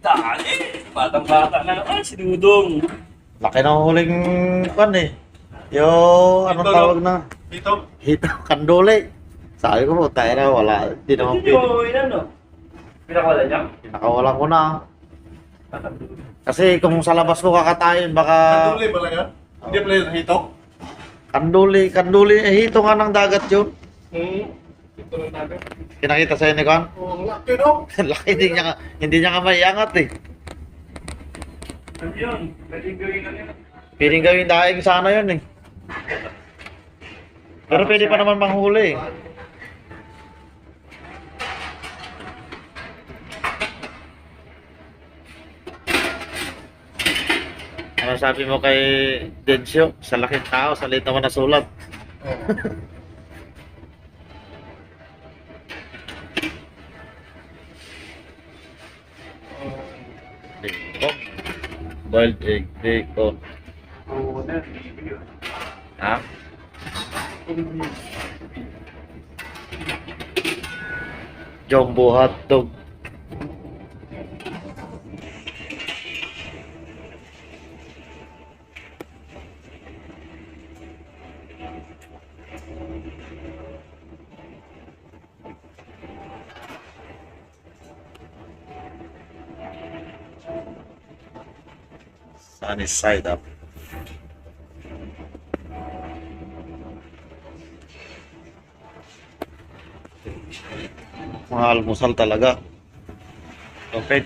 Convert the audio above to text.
Dali! Batang-bata na naman si Dudong. Laki ng huling kan eh. Yung anong Ito, tawag na? Dito. Hito, kanduli. Sabi ko po, tayo na wala. Hindi naman Hindi pwede. nyo, inano? Pinakawala niya? Nakawalan ko na. Kasi kung sa labas ko kakatayin, baka Kanduli pala yan. Hindi pala yung hito. kanduli. Eh, hito nga ng dagat yun. Ito lang natin. Kinakita sa'yo ni Kwan? Oh, laki no? Laki, hindi niya nga maiangat eh. Ano yun? Pwedeng gawin na yun. Piling gawin daing sana yun eh. Pero pwede pa naman manghuli eh. Ano sabi mo kay Densyo? Sa laking tao, sa liit naman na sulat. Bacon. Boiled egg, bacon. Oo, na. Ha? Jumbo hotdog. Sunny side up. Mga almusal talaga. Okay.